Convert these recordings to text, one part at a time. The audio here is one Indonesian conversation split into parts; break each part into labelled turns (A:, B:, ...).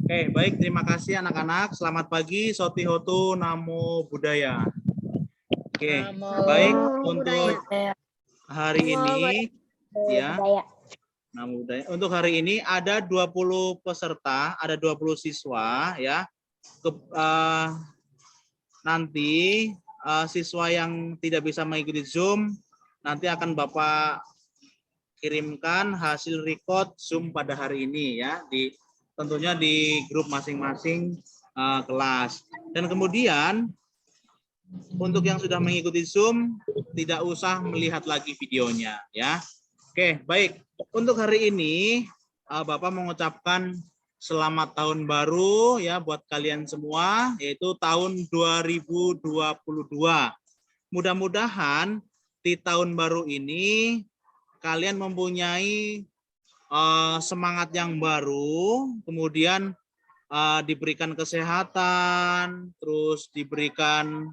A: Oke, baik. Terima kasih anak-anak. Selamat pagi, Sotihotu Namo Buddhaya. Oke, baik. Untuk hari ini, ya, Namo Buddhaya. Untuk hari ini ada 20 peserta, ada 20 siswa, ya. Nanti siswa yang tidak bisa mengikuti Zoom, nanti akan Bapak kirimkan hasil record Zoom pada hari ini ya, tentunya di grup masing-masing kelas. Dan kemudian untuk yang sudah mengikuti Zoom tidak usah melihat lagi videonya ya. Oke, baik. Untuk hari ini Bapak mengucapkan selamat tahun baru ya buat kalian semua, yaitu tahun 2022. Mudah-mudahan di tahun baru ini kalian mempunyai semangat yang baru, kemudian diberikan kesehatan, terus diberikan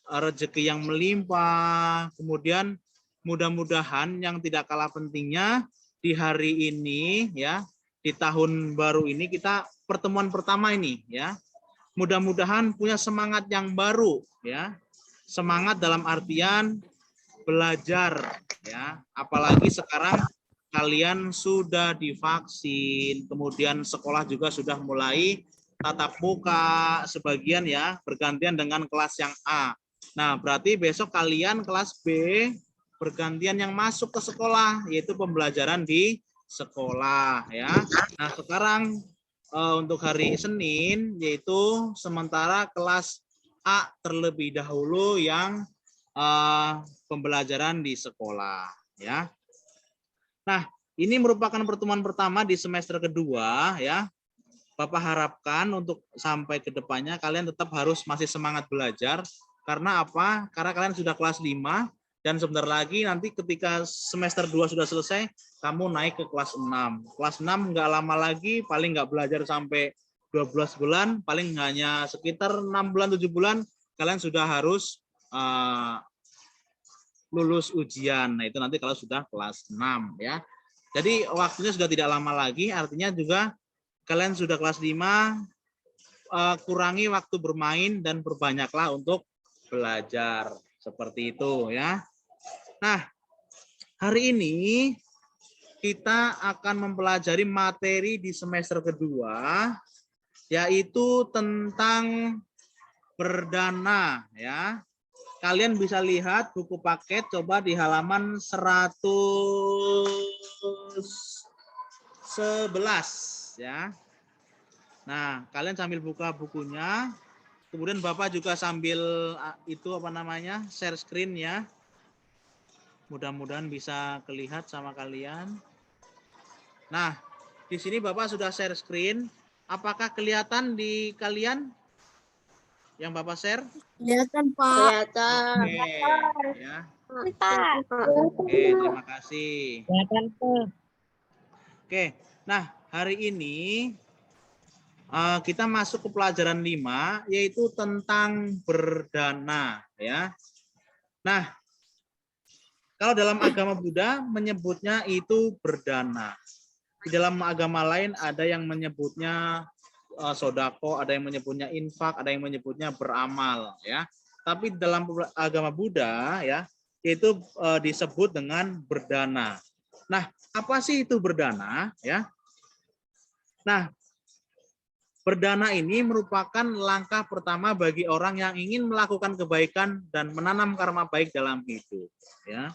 A: rezeki yang melimpah, kemudian mudah-mudahan yang tidak kalah pentingnya di hari ini ya, di tahun baru ini kita pertemuan pertama ini ya, mudah-mudahan punya semangat yang baru ya, semangat dalam artian belajar ya, apalagi sekarang kalian sudah divaksin, kemudian sekolah juga sudah mulai tatap muka sebagian ya, bergantian dengan kelas yang A. Nah, berarti besok kalian kelas B bergantian yang masuk ke sekolah, yaitu pembelajaran di sekolah ya. Nah, sekarang untuk hari Senin yaitu sementara kelas A terlebih dahulu yang pembelajaran di sekolah ya. Nah, ini merupakan pertemuan pertama di semester kedua ya. Bapak harapkan untuk sampai ke depannya kalian tetap harus masih semangat belajar. Karena apa? Karena kalian sudah kelas 5 dan sebentar lagi nanti ketika semester 2 sudah selesai, kamu naik ke kelas 6. Kelas 6 nggak lama lagi, paling nggak belajar sampai 12 bulan, paling hanya sekitar 6 bulan, 7 bulan, kalian sudah harus lulus ujian. Nah, itu nanti kalau sudah kelas 6 ya. Jadi waktunya sudah tidak lama lagi, artinya juga kalian sudah kelas 5, kurangi waktu bermain dan perbanyaklah untuk belajar. Seperti itu ya. Nah, hari ini kita akan mempelajari materi di semester kedua, yaitu tentang perdana ya. Kalian bisa lihat buku paket coba di halaman 111 ya. Nah, kalian sambil buka bukunya, kemudian Bapak juga sambil itu apa namanya? Share screen ya. Mudah-mudahan bisa kelihatan sama kalian. Nah, di sini Bapak sudah share screen. Apakah kelihatan di kalian yang Bapak share?
B: Kelihatan, Pak.
C: Kelihatan.
A: Oke, ya. Oke, terima kasih.
B: Kelihatan, Pak.
A: Oke, nah hari ini kita masuk ke pelajaran 5, yaitu tentang berdana ya. Nah, kalau dalam agama Buddha menyebutnya itu berdana. Di dalam agama lain ada yang menyebutnya sodako, ada yang menyebutnya infak, ada yang menyebutnya beramal ya. Tapi dalam agama Buddha ya, itu disebut dengan berdana. Nah, apa sih itu berdana ya? Nah, berdana ini merupakan langkah pertama bagi orang yang ingin melakukan kebaikan dan menanam karma baik dalam hidup ya.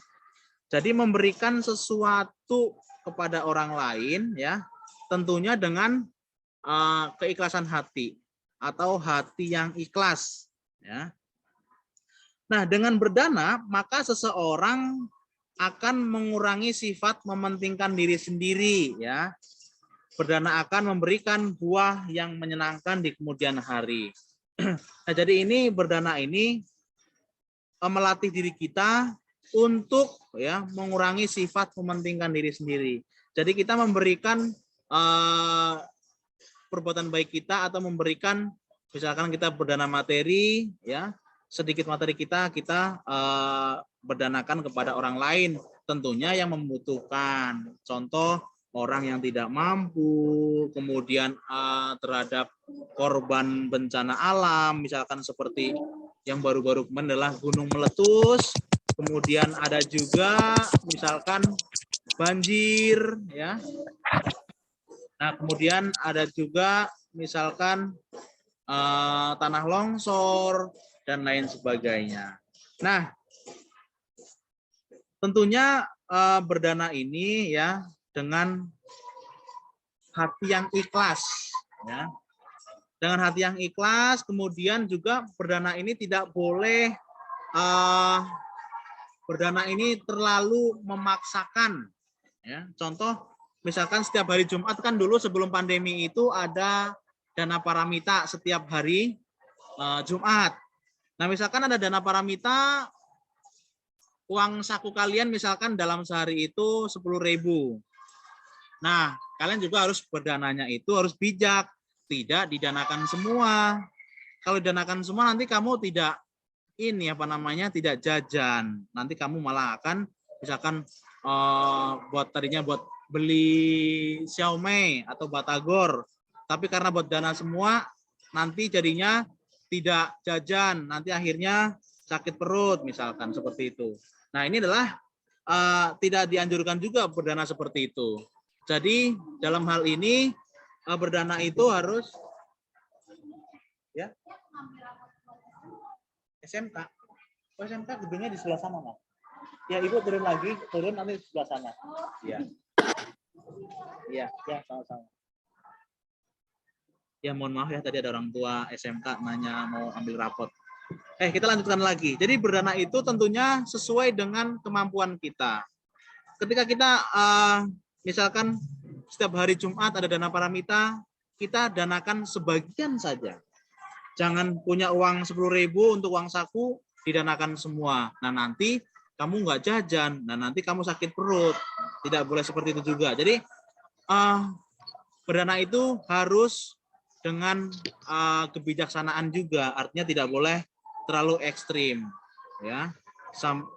A: Jadi memberikan sesuatu kepada orang lain ya, tentunya dengan keikhlasan hati atau hati yang ikhlas ya. Nah, dengan berdana maka seseorang akan mengurangi sifat mementingkan diri sendiri ya. Berdana akan memberikan buah yang menyenangkan di kemudian hari. Nah, jadi ini berdana ini melatih diri kita untuk ya mengurangi sifat mementingkan diri sendiri. Jadi kita memberikan perbuatan baik kita atau memberikan, misalkan kita berdana materi ya, sedikit materi kita berdanakan kepada orang lain, tentunya yang membutuhkan. Contoh orang yang tidak mampu, kemudian terhadap korban bencana alam, misalkan seperti yang baru-baru kemarin adalah gunung meletus, kemudian ada juga misalkan banjir, ya. Nah, kemudian ada juga misalkan tanah longsor dan lain sebagainya. Nah, tentunya berdana ini ya dengan hati yang ikhlas, ya. Dengan hati yang ikhlas, kemudian juga berdana ini tidak boleh berdana ini terlalu memaksakan, ya. Contoh, misalkan setiap hari Jumat kan dulu sebelum pandemi itu ada dana paramita setiap hari Jumat. Nah, misalkan ada dana paramita, uang saku kalian misalkan dalam sehari itu 10.000. Nah, kalian juga harus berdananya itu harus bijak, tidak didanakan semua. Kalau didanakan semua nanti kamu tidak tidak jajan. Nanti kamu malah akan misalkan buat beli Xiaomi atau batagor. Tapi karena buat dana semua, nanti jadinya tidak jajan. Nanti akhirnya sakit perut misalkan seperti itu. Nah, ini adalah tidak dianjurkan juga berdana seperti itu. Jadi dalam hal ini berdana itu harus ya SMK. Oh, SMK gedungnya di sebelah sana, Mas. Ya, Ibu turun lagi, turun nanti di sebelah sana. Iya. Iya, ya, sama-sama. Ya, mohon maaf ya tadi ada orang tua SMK nanya mau ambil rapot. Kita lanjutkan lagi. Jadi berdana itu tentunya sesuai dengan kemampuan kita. Ketika kita misalkan setiap hari Jumat ada dana paramita, kita danakan sebagian saja. Jangan punya uang 10.000 untuk uang saku, didanakan semua. Nah, nanti kamu nggak jajan, nah nanti kamu sakit perut. Tidak boleh seperti itu juga. Jadi berdana itu harus dengan kebijaksanaan juga. Artinya tidak boleh terlalu ekstrim, ya.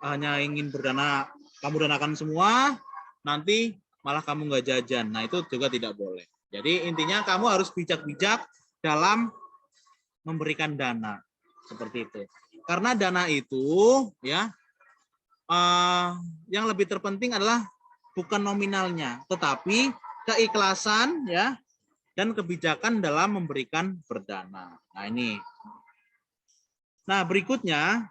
A: Hanya ingin berdana, kamu danakan semua, nanti malah kamu nggak jajan. Nah, itu juga tidak boleh. Jadi intinya kamu harus bijak-bijak dalam memberikan dana seperti itu. Karena dana itu ya yang lebih terpenting adalah bukan nominalnya, tetapi keikhlasan ya dan kebijakan dalam memberikan berdana. Nah, ini. Nah, berikutnya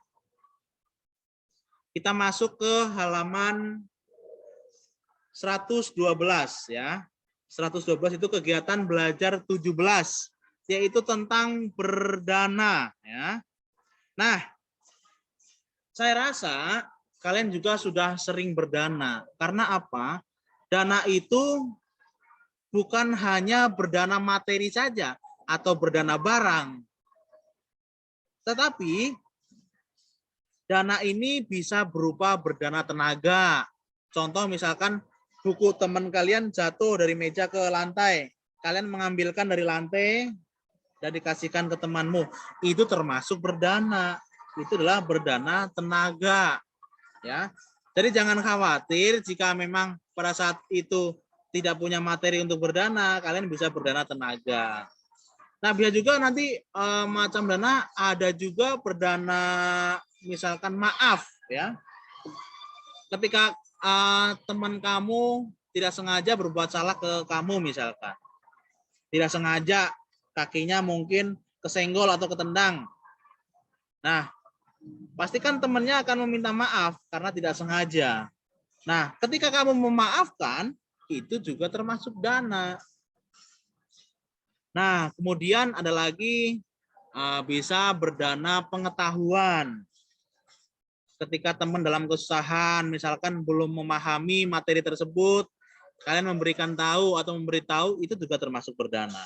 A: kita masuk ke halaman 112 ya. 112 itu kegiatan belajar 17 yaitu tentang berdana ya. Nah, saya rasa kalian juga sudah sering berdana. Karena apa? Dana itu bukan hanya berdana materi saja atau berdana barang. Tetapi dana ini bisa berupa berdana tenaga. Contoh misalkan buku teman kalian jatuh dari meja ke lantai. Kalian mengambilkan dari lantai dan dikasihkan ke temanmu. Itu termasuk berdana. Itu adalah berdana tenaga. Ya. Jadi jangan khawatir jika memang pada saat itu tidak punya materi untuk berdana, kalian bisa berdana tenaga. Nah, bisa juga nanti macam dana ada juga berdana misalkan maaf ya. Ketika teman kamu tidak sengaja berbuat salah ke kamu misalkan. Tidak sengaja kakinya mungkin kesenggol atau ketendang. Nah, pastikan temannya akan meminta maaf karena tidak sengaja. Nah, ketika kamu memaafkan, itu juga termasuk dana. Nah, kemudian ada lagi bisa berdana pengetahuan. Ketika teman dalam kesusahan, misalkan belum memahami materi tersebut, kalian memberikan tahu atau memberitahu, itu juga termasuk berdana.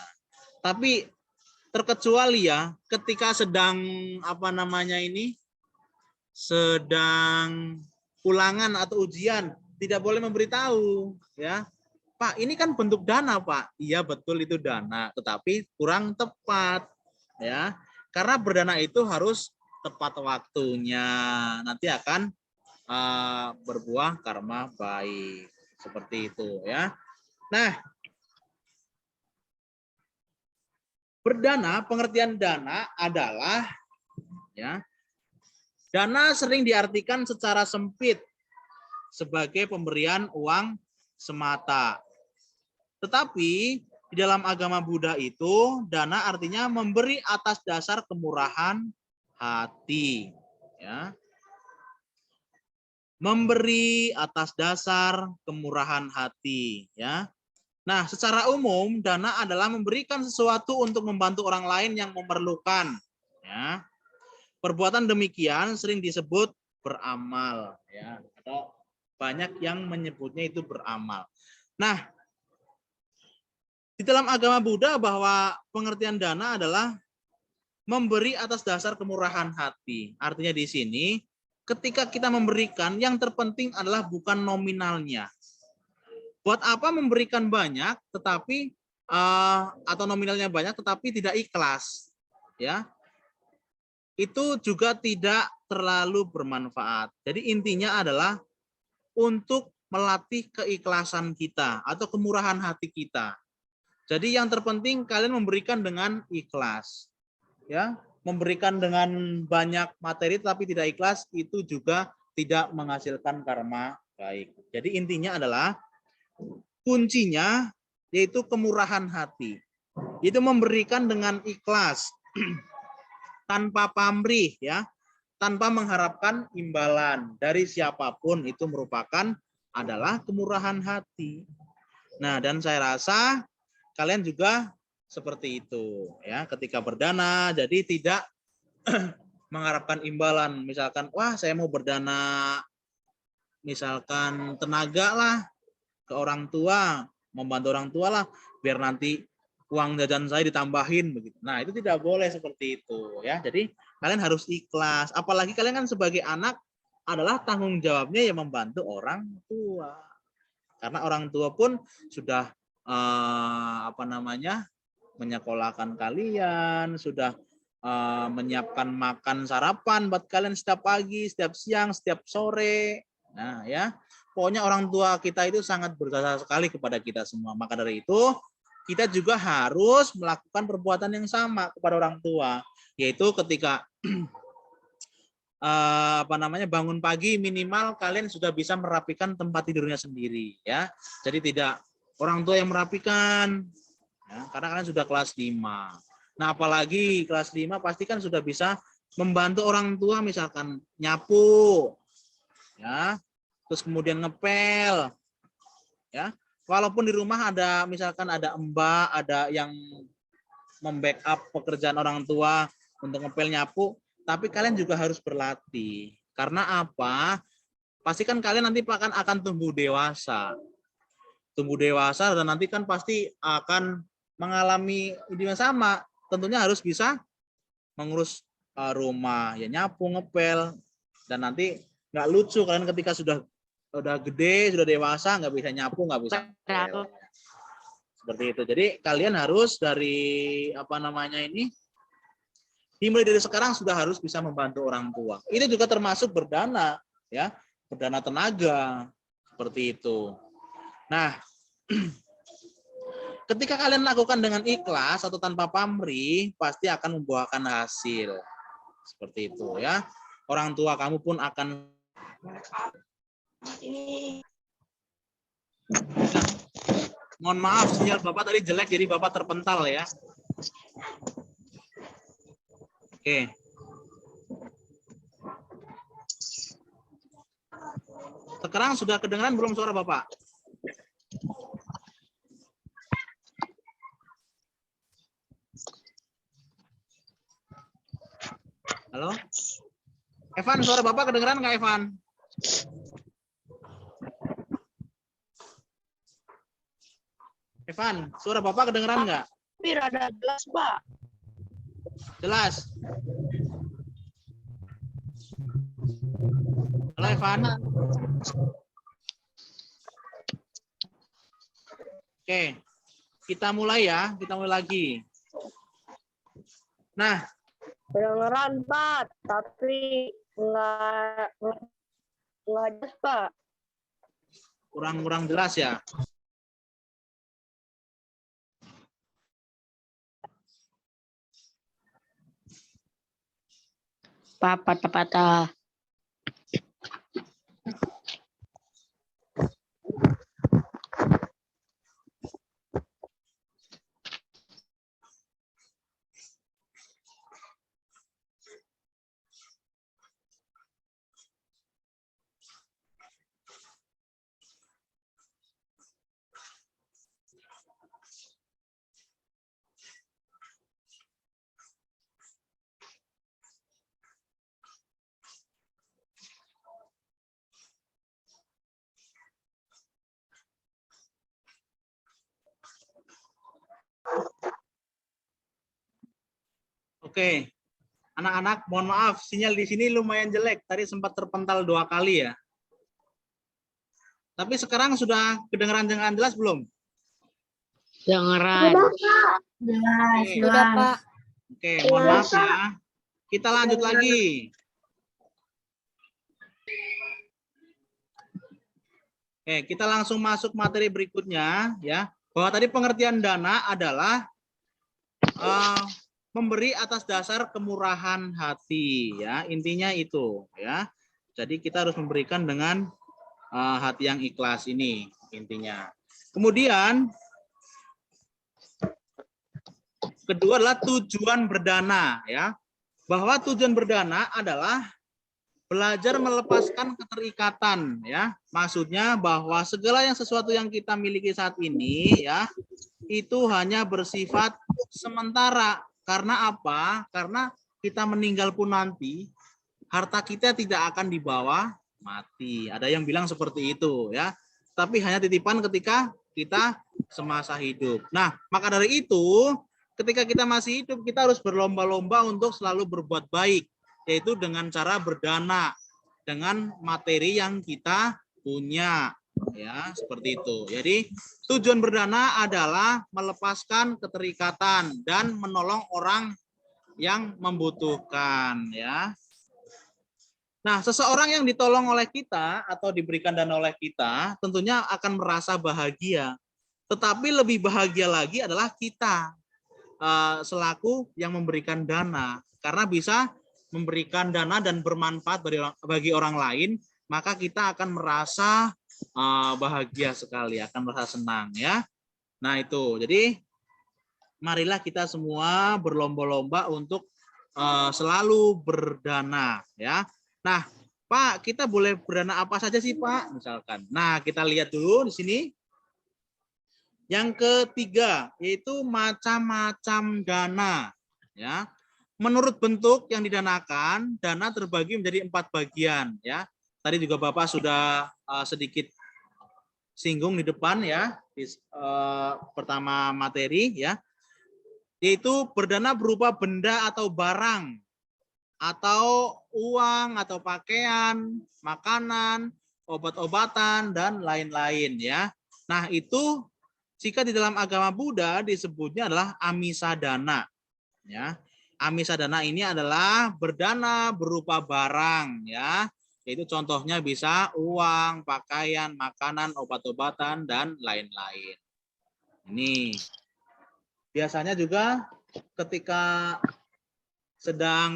A: Tapi terkecuali ya, ketika sedang sedang ulangan atau ujian, tidak boleh memberitahu, ya. Pak, ini kan bentuk dana, Pak. Iya, betul itu dana, tetapi kurang tepat, ya. Karena berdana itu harus tepat waktunya. Nanti akan berbuah karma baik. Seperti itu, ya. Nah, berdana, pengertian dana adalah ya, dana sering diartikan secara sempit sebagai pemberian uang semata. Tetapi di dalam agama Buddha itu dana artinya memberi atas dasar kemurahan hati, ya. Memberi atas dasar kemurahan hati, ya. Nah, secara umum dana adalah memberikan sesuatu untuk membantu orang lain yang memerlukan, ya. Perbuatan demikian sering disebut beramal, ya. Atau banyak yang menyebutnya itu beramal. Nah, di dalam agama Buddha bahwa pengertian dana adalah memberi atas dasar kemurahan hati. Artinya di sini ketika kita memberikan yang terpenting adalah bukan nominalnya. Buat apa memberikan banyak tetapi atau nominalnya banyak tetapi tidak ikhlas, ya. Itu juga tidak terlalu bermanfaat. Jadi intinya adalah untuk melatih keikhlasan kita atau kemurahan hati kita. Jadi yang terpenting kalian memberikan dengan ikhlas. Ya, memberikan dengan banyak materi tapi tidak ikhlas itu juga tidak menghasilkan karma baik. Jadi intinya adalah kuncinya yaitu kemurahan hati. Itu memberikan dengan ikhlas tanpa pamrih, ya, tanpa mengharapkan imbalan dari siapapun, itu merupakan adalah kemurahan hati. Nah, dan saya rasa kalian juga seperti itu, ya, ketika berdana jadi tidak mengharapkan imbalan. Misalkan, wah saya mau berdana misalkan tenaga lah ke orang tua, membantu orang tua lah biar nanti uang jajan saya ditambahin begitu. Nah, itu tidak boleh seperti itu, ya. Jadi kalian harus ikhlas. Apalagi kalian kan sebagai anak adalah tanggung jawabnya yang membantu orang tua. Karena orang tua pun sudah menyekolahkan kalian, sudah menyiapkan makan sarapan buat kalian setiap pagi, setiap siang, setiap sore. Nah, ya. Pokoknya orang tua kita itu sangat berjasa sekali kepada kita semua. Maka dari itu, kita juga harus melakukan perbuatan yang sama kepada orang tua, yaitu ketika bangun pagi minimal kalian sudah bisa merapikan tempat tidurnya sendiri, ya. Jadi tidak orang tua yang merapikan, ya, karena kalian sudah kelas 5. Nah, apalagi kelas 5 pasti kan sudah bisa membantu orang tua misalkan nyapu, ya. Terus kemudian ngepel, ya. Walaupun di rumah ada misalkan ada mbak, ada yang membackup pekerjaan orang tua untuk ngepel nyapu, tapi kalian juga harus berlatih. Karena apa? Pasti kan kalian nanti akan tumbuh dewasa. Tumbuh dewasa dan nanti kan pasti akan mengalami ini yang sama. Tentunya harus bisa mengurus rumah, ya nyapu, ngepel, dan nanti nggak lucu kalian ketika sudah gede, sudah dewasa nggak bisa nyapu, nggak bisa ngepel. Seperti itu. Jadi kalian harus dari dimulai dari sekarang sudah harus bisa membantu orang tua. Ini juga termasuk berdana, ya, berdana tenaga seperti itu. Nah, ketika kalian lakukan dengan ikhlas atau tanpa pamrih, pasti akan membuahkan hasil. Seperti itu, ya. Orang tua kamu pun akan mohon maaf, sinyal Bapak tadi jelek jadi Bapak terpental, ya. Oke. Sekarang sudah kedengaran belum suara Bapak? Halo? Evan, suara Bapak kedengeran nggak, Evan? Evan, suara Bapak kedengeran nggak?
B: Ada jelas, Pak.
A: Jelas. Halo, Evan. Oke, kita mulai ya. Kita mulai lagi. Nah,
B: Kedengeran, Pak, tapi nggak jelas, Pak.
A: kurang jelas ya.
B: Patah-patah.
A: Oke, anak-anak, mohon maaf, sinyal di sini lumayan jelek. Tadi sempat terpental 2 kali ya. Tapi sekarang sudah kedengaran dengan jelas belum?
B: Dengeran.
C: Jelas,
A: Oke.
C: jelas.
B: Pak.
A: Oke, mohon maaf ya. Kita lanjut lagi. Oke, kita langsung masuk materi berikutnya ya. Bahwa tadi pengertian dana adalah memberi atas dasar kemurahan hati ya. Intinya itu ya. Jadi kita harus memberikan dengan hati yang ikhlas ini intinya. Kemudian kedua adalah tujuan berdana ya. Bahwa tujuan berdana adalah belajar melepaskan keterikatan ya. Maksudnya bahwa segala yang sesuatu yang kita miliki saat ini ya itu hanya bersifat sementara. Karena apa? Karena kita meninggal pun nanti harta kita tidak akan dibawa mati. Ada yang bilang seperti itu ya. Tapi hanya titipan ketika kita semasa hidup. Nah, maka dari itu ketika kita masih hidup kita harus berlomba-lomba untuk selalu berbuat baik, yaitu dengan cara berdana dengan materi yang kita punya ya, seperti itu. Jadi tujuan berdana adalah melepaskan keterikatan dan menolong orang yang membutuhkan ya. Nah, seseorang yang ditolong oleh kita atau diberikan dana oleh kita tentunya akan merasa bahagia. Tetapi lebih bahagia lagi adalah kita selaku yang memberikan dana, karena bisa memberikan dana dan bermanfaat bagi orang lain, maka kita akan merasa bahagia sekali, akan merasa senang ya. Nah itu, jadi marilah kita semua berlomba-lomba untuk selalu berdana ya. Nah Pak, kita boleh berdana apa saja sih Pak? Misalkan, nah kita lihat dulu di sini. Yang ketiga yaitu macam-macam dana ya. Menurut bentuk yang didanakan, dana terbagi menjadi 4 bagian ya. Tadi juga Bapak sudah sedikit singgung di depan ya, di pertama materi ya. Yaitu berdana berupa benda atau barang atau uang atau pakaian, makanan, obat-obatan dan lain-lain ya. Nah, itu jika di dalam agama Buddha disebutnya adalah amisadana. Ya, amisadana ini adalah berdana berupa barang, ya, yaitu contohnya bisa uang, pakaian, makanan, obat-obatan dan lain-lain. Ini biasanya juga ketika sedang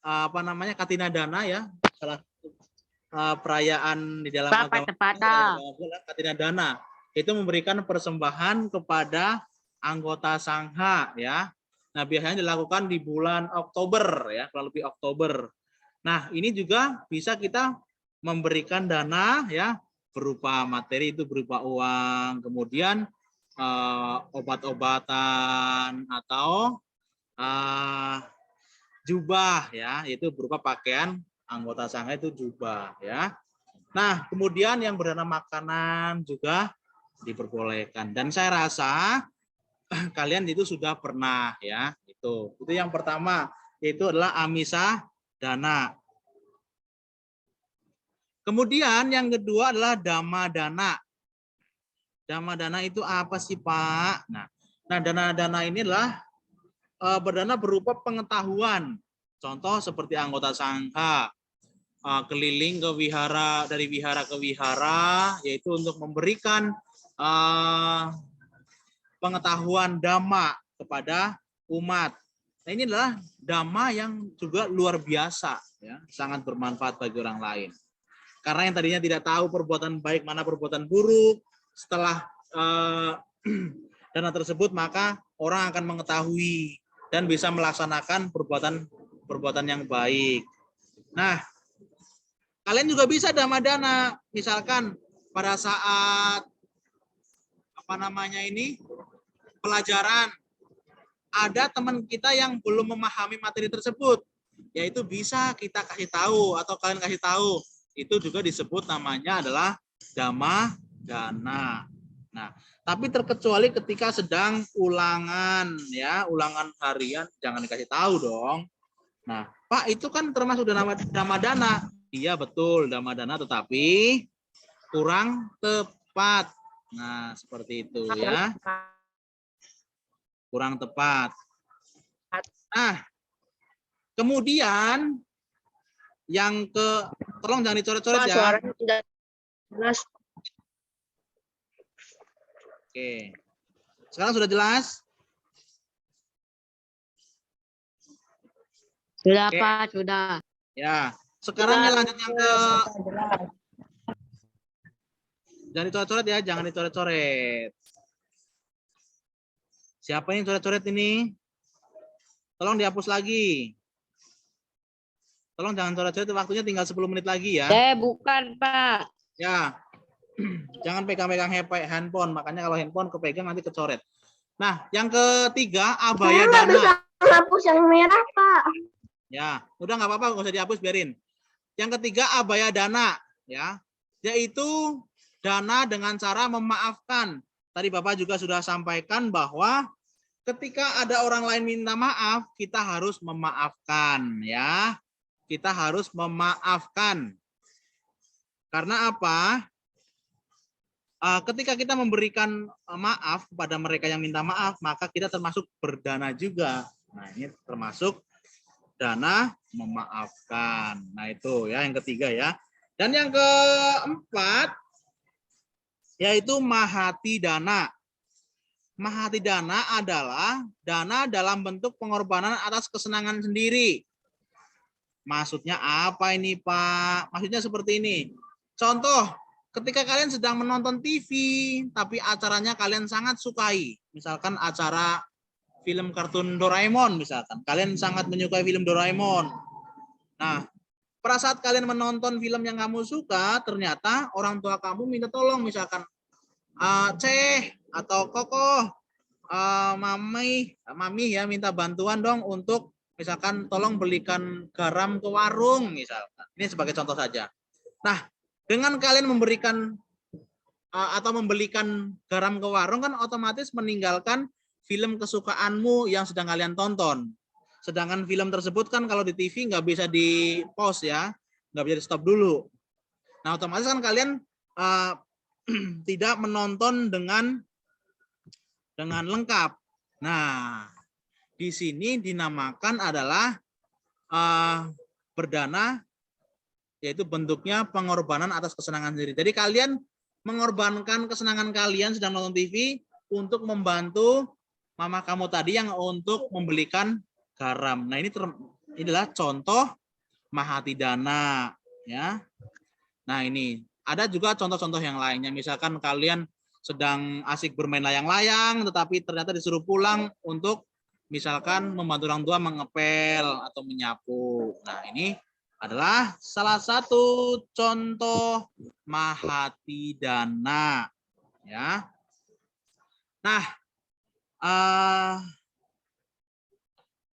A: apa namanya Katinadana ya, salah perayaan di dalam agama Katinadana. Itu memberikan persembahan kepada anggota sangha ya. Nah, biasanya dilakukan di bulan Oktober ya, kurang lebih Oktober. Nah, ini juga bisa kita memberikan dana ya berupa materi, itu berupa uang, kemudian obat-obatan atau jubah ya, itu berupa pakaian anggota sangha itu jubah ya. Nah, kemudian yang berdana makanan juga diperbolehkan, dan saya rasa kalian itu sudah pernah ya. Itu yang pertama, yaitu adalah amisa dana. Kemudian yang kedua adalah dhamma dana. Dhamma dana itu apa sih Pak? Nah dana ini adalah berdana berupa pengetahuan. Contoh seperti anggota sangha keliling ke wihara, dari wihara ke wihara, yaitu untuk memberikan pengetahuan dhamma kepada umat. Nah, ini adalah dhamma yang juga luar biasa, ya, sangat bermanfaat bagi orang lain. Karena yang tadinya tidak tahu perbuatan baik mana perbuatan buruk, setelah dana tersebut maka orang akan mengetahui dan bisa melaksanakan perbuatan yang baik. Nah, kalian juga bisa dhamma dana, misalkan pada saat pelajaran, ada teman kita yang belum memahami materi tersebut, yaitu bisa kita kasih tahu atau kalian kasih tahu. Itu juga disebut namanya adalah dhamma dana. Nah, tapi terkecuali ketika sedang ulangan, ya, ulangan harian, jangan dikasih tahu dong. Nah, Pak, itu kan termasuk dhamma dana. Iya, betul, dhamma dana, tetapi kurang tepat. Nah, seperti itu ya. Kurang tepat. Nah, kemudian yang tolong jangan dicoret-coret ya.
B: Suaranya tidak jelas.
A: Oke. Sekarang sudah jelas?
B: Sudah,
A: Oke.
B: Pak, sudah.
A: Ya. Sekarang
B: Sudah,
A: lanjut yang ke
B: jelas.
A: jangan dicoret-coret ya, jangan dicoret-coret. Siapa yang coret-coret ini? Tolong dihapus lagi. Tolong jangan coret-coret, waktunya tinggal 10 menit lagi ya.
B: Bukan, Pak.
A: Ya. Jangan pegang-pegang handphone, makanya kalau handphone kepegang nanti kecoret. Nah, yang ketiga, abaya dana.
B: Bisa hapus yang merah, Pak.
A: Ya, udah nggak apa-apa, nggak usah dihapus, biarin. Yang ketiga, abaya dana, ya, yaitu dana dengan cara memaafkan. Tadi Bapak juga sudah sampaikan bahwa ketika ada orang lain minta maaf, kita harus memaafkan, ya. Kita harus memaafkan. Karena apa? Ketika kita memberikan maaf kepada mereka yang minta maaf, maka kita termasuk berdana juga. Nah, ini termasuk dana memaafkan. Nah, itu ya yang ketiga ya. Dan yang keempat yaitu mahati dana. Mahati dana adalah dana dalam bentuk pengorbanan atas kesenangan sendiri. Maksudnya apa ini, Pak? Maksudnya seperti ini. Contoh, ketika kalian sedang menonton TV, tapi acaranya kalian sangat sukai. Misalkan acara film kartun Doraemon, misalkan. Kalian sangat menyukai film Doraemon. Nah, pada saat kalian menonton film yang kamu suka, ternyata orang tua kamu minta tolong, misalkan, Ceh atau Kokoh, Mami ya minta bantuan dong untuk misalkan tolong belikan garam ke warung, misalkan. Ini sebagai contoh saja. Nah, dengan kalian memberikan atau membelikan garam ke warung kan otomatis meninggalkan film kesukaanmu yang sedang kalian tonton. Sedangkan film tersebut kan kalau di TV nggak bisa di pause ya, nggak bisa di stop dulu. Nah, otomatis kan kalian tidak menonton dengan lengkap. Nah, di sini dinamakan adalah berdana, yaitu bentuknya pengorbanan atas kesenangan sendiri. Jadi kalian mengorbankan kesenangan kalian sedang nonton TV untuk membantu mama kamu tadi yang untuk membelikan garam. Nah, ini adalah contoh mahati dana ya. Nah, ini ada juga contoh-contoh yang lainnya. Misalkan kalian sedang asik bermain layang-layang tetapi ternyata disuruh pulang untuk misalkan membantu orang tua mengepel atau menyapu. Nah, ini adalah salah satu contoh mahati dana ya. Nah,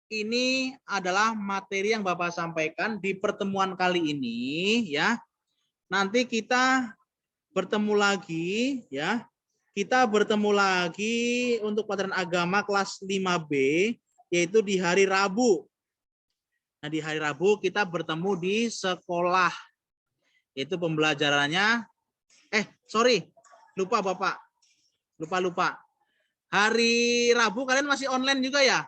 A: ini adalah materi yang Bapak sampaikan di pertemuan kali ini ya. Nanti kita bertemu lagi ya. Kita bertemu lagi untuk pelajaran agama kelas 5B yaitu di hari Rabu. Nah, di hari Rabu kita bertemu di sekolah. Itu pembelajarannya lupa Bapak. Lupa. Hari Rabu kalian masih online juga ya?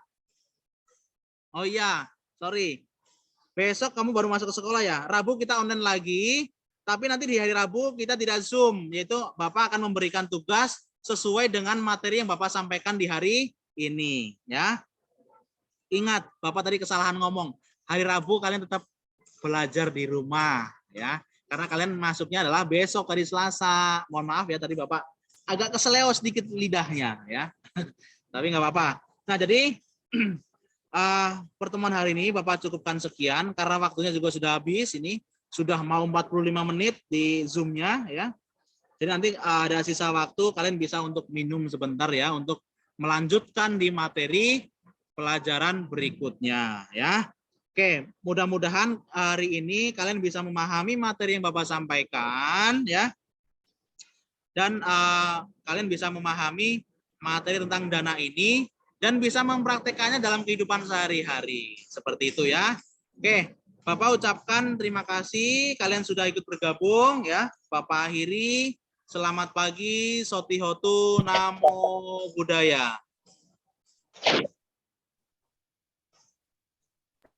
A: Oh iya, sorry. Besok kamu baru masuk ke sekolah ya. Rabu kita online lagi, tapi nanti di hari Rabu kita tidak Zoom, yaitu Bapak akan memberikan tugas sesuai dengan materi yang Bapak sampaikan di hari ini, ya. ingat, Bapak tadi kesalahan ngomong. Hari Rabu kalian tetap belajar di rumah ya. Karena kalian masuknya adalah besok hari Selasa. Mohon maaf ya tadi Bapak agak keseleo sedikit lidahnya ya. Tapi nggak apa-apa. Nah, jadi pertemuan hari ini Bapak cukupkan sekian karena waktunya juga sudah habis, ini sudah mau 45 menit di Zoom-nya ya. Jadi nanti ada sisa waktu kalian bisa untuk minum sebentar ya untuk melanjutkan di materi pelajaran berikutnya ya. Oke, mudah-mudahan hari ini kalian bisa memahami materi yang Bapak sampaikan ya. Dan kalian bisa memahami materi tentang dana ini dan bisa mempraktekannya dalam kehidupan sehari-hari. Seperti itu ya. Oke, Bapak ucapkan terima kasih kalian sudah ikut bergabung ya. Bapak akhiri, selamat pagi, Sotihotu, Namo Buddhaya.